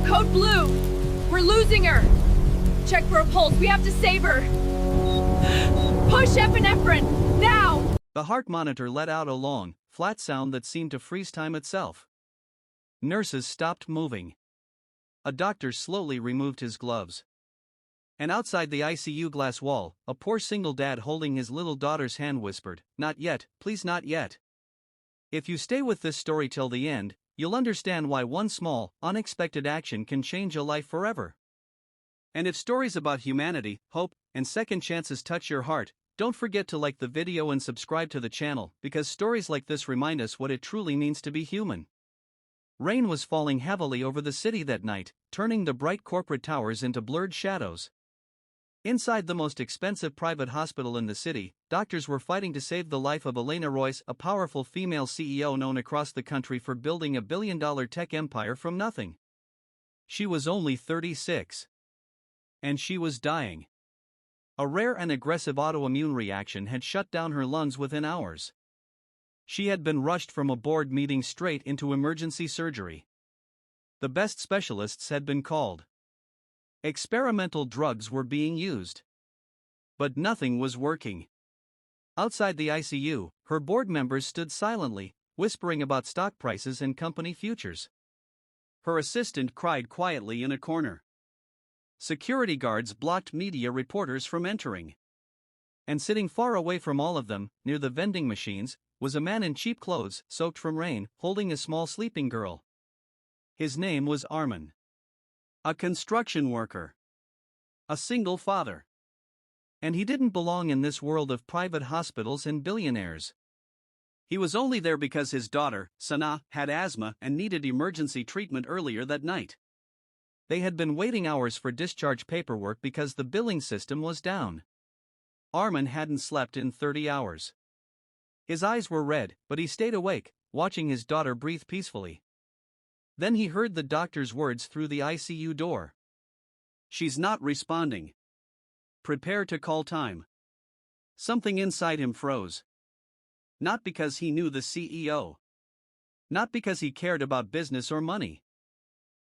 Code blue! We're losing her! Check for a pulse, we have to save her! Push epinephrine! Now! The heart monitor let out a long, flat sound that seemed to freeze time itself. Nurses stopped moving. A doctor slowly removed his gloves. And outside the ICU glass wall, a poor single dad holding his little daughter's hand whispered, "Not yet, please not yet." If you stay with this story till the end, you'll understand why one small, unexpected action can change a life forever. And if stories about humanity, hope, and second chances touch your heart, don't forget to like the video and subscribe to the channel, because stories like this remind us what it truly means to be human. Rain was falling heavily over the city that night, turning the bright corporate towers into blurred shadows. Inside the most expensive private hospital in the city, doctors were fighting to save the life of Elena Royce, a powerful female CEO known across the country for building a billion-dollar tech empire from nothing. She was only 36. And she was dying. A rare and aggressive autoimmune reaction had shut down her lungs within hours. She had been rushed from a board meeting straight into emergency surgery. The best specialists had been called. Experimental drugs were being used. But nothing was working. Outside the ICU, her board members stood silently, whispering about stock prices and company futures. Her assistant cried quietly in a corner. Security guards blocked media reporters from entering. And sitting far away from all of them, near the vending machines, was a man in cheap clothes, soaked from rain, holding a small sleeping girl. His name was Armin. A construction worker. A single father. And he didn't belong in this world of private hospitals and billionaires. He was only there because his daughter, Sana, had asthma and needed emergency treatment earlier that night. They had been waiting hours for discharge paperwork because the billing system was down. Armin hadn't slept in 30 hours. His eyes were red, but he stayed awake, watching his daughter breathe peacefully. Then he heard the doctor's words through the ICU door. "She's not responding. Prepare to call time." Something inside him froze. Not because he knew the CEO. Not because he cared about business or money.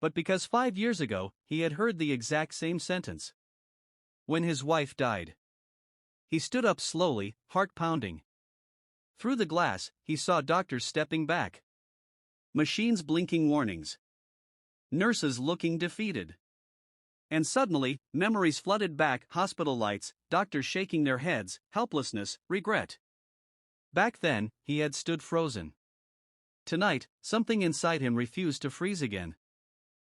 But because 5 years ago, he had heard the exact same sentence. When his wife died. He stood up slowly, heart pounding. Through the glass, he saw doctors stepping back. Machines blinking warnings. Nurses looking defeated. And suddenly, memories flooded back, hospital lights, doctors shaking their heads, helplessness, regret. Back then, he had stood frozen. Tonight, something inside him refused to freeze again.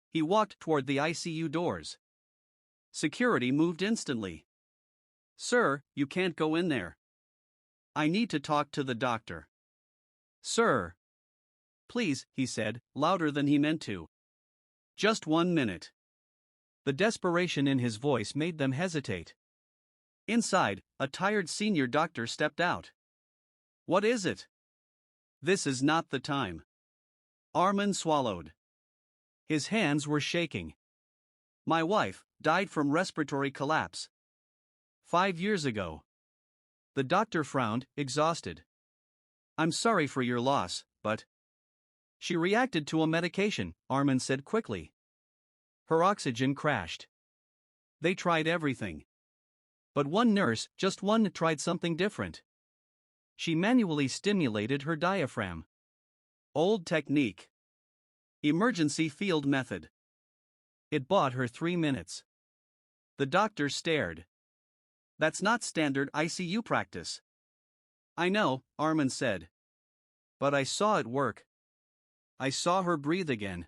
He walked toward the ICU doors. Security moved instantly. "Sir, you can't go in there. I need to talk to the doctor." "Sir." "Please," he said, louder than he meant to. "Just 1 minute." The desperation in his voice made them hesitate. Inside, a tired senior doctor stepped out. "What is it?" "This is not the time." Armin swallowed. His hands were shaking. "My wife died from respiratory collapse. 5 years ago." The doctor frowned, exhausted. "I'm sorry for your loss, but..." "She reacted to a medication," Armin said quickly. "Her oxygen crashed. They tried everything. But one nurse, just one, tried something different. She manually stimulated her diaphragm. Old technique. Emergency field method. It bought her 3 minutes." The doctor stared. "That's not standard ICU practice." "I know," Armin said. "But I saw it work. I saw her breathe again.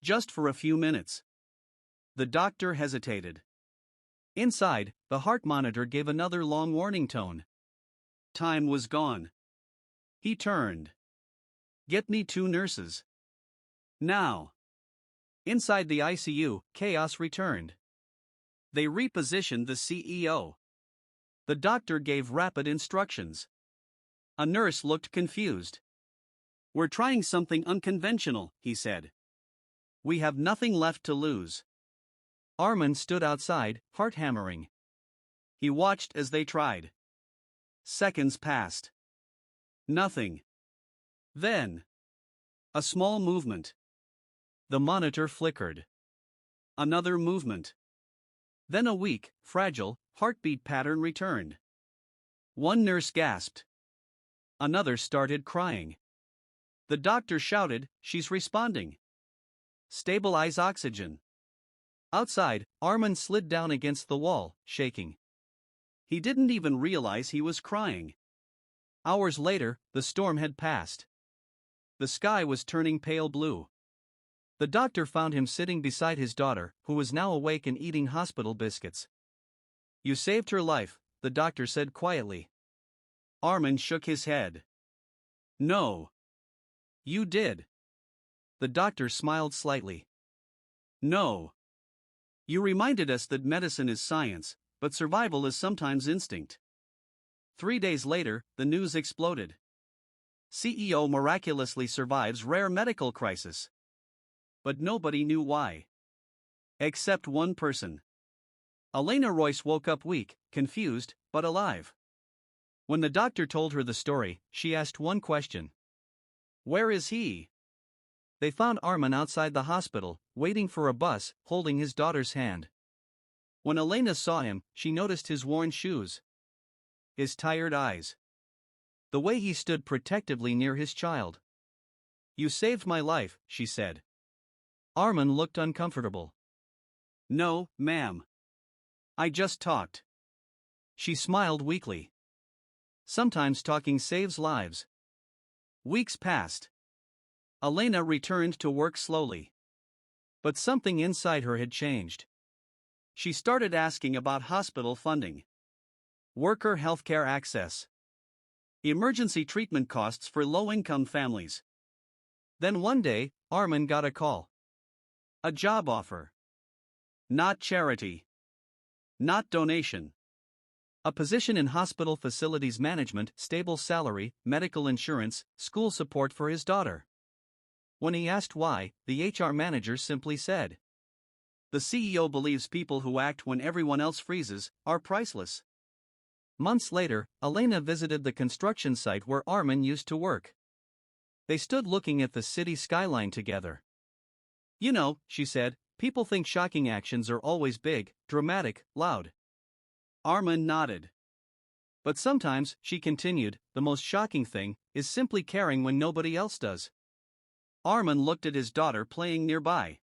Just for a few minutes." The doctor hesitated. Inside, the heart monitor gave another long warning tone. Time was gone. He turned. "Get me 2 nurses. Now." Inside the ICU, chaos returned. They repositioned the CEO. The doctor gave rapid instructions. A nurse looked confused. "We're trying something unconventional," he said. "We have nothing left to lose." Armin stood outside, heart hammering. He watched as they tried. Seconds passed. Nothing. Then, a small movement. The monitor flickered. Another movement. Then a weak, fragile, heartbeat pattern returned. One nurse gasped. Another started crying. The doctor shouted, "She's responding. Stabilize oxygen." Outside, Armin slid down against the wall, shaking. He didn't even realize he was crying. Hours later, the storm had passed. The sky was turning pale blue. The doctor found him sitting beside his daughter, who was now awake and eating hospital biscuits. "You saved her life," the doctor said quietly. Armin shook his head. "No. You did." The doctor smiled slightly. "No. You reminded us that medicine is science, but survival is sometimes instinct." 3 days later, the news exploded. CEO miraculously survives rare medical crisis. But nobody knew why. Except one person. Elena Royce woke up weak, confused, but alive. When the doctor told her the story, she asked one question. "Where is he?" They found Armin outside the hospital, waiting for a bus, holding his daughter's hand. When Elena saw him, she noticed his worn shoes. His tired eyes. The way he stood protectively near his child. "You saved my life," she said. Armin looked uncomfortable. "No, ma'am. I just talked." She smiled weakly. Sometimes talking saves lives. Weeks passed. Elena returned to work slowly. But something inside her had changed. She started asking about hospital funding, worker healthcare access, emergency treatment costs for low-income families. Then one day, Armin got a call. A job offer. Not charity. Not donation. A position in hospital facilities management, stable salary, medical insurance, school support for his daughter. When he asked why, the HR manager simply said, "The CEO believes people who act when everyone else freezes are priceless." Months later, Elena visited the construction site where Armin used to work. They stood looking at the city skyline together. "You know," she said, "people think shocking actions are always big, dramatic, loud." Armin nodded. "But sometimes," she continued, "the most shocking thing is simply caring when nobody else does." Armin looked at his daughter playing nearby.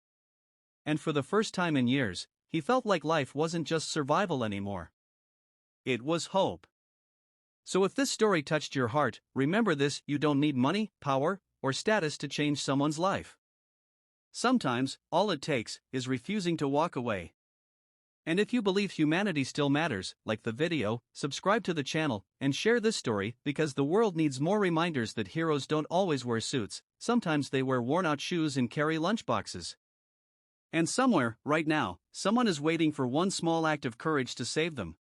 And for the first time in years, he felt like life wasn't just survival anymore. It was hope. So if this story touched your heart, remember this: you don't need money, power, or status to change someone's life. Sometimes, all it takes is refusing to walk away. And if you believe humanity still matters, like the video, subscribe to the channel, and share this story, because the world needs more reminders that heroes don't always wear suits, sometimes they wear worn-out shoes and carry lunchboxes. And somewhere, right now, someone is waiting for one small act of courage to save them.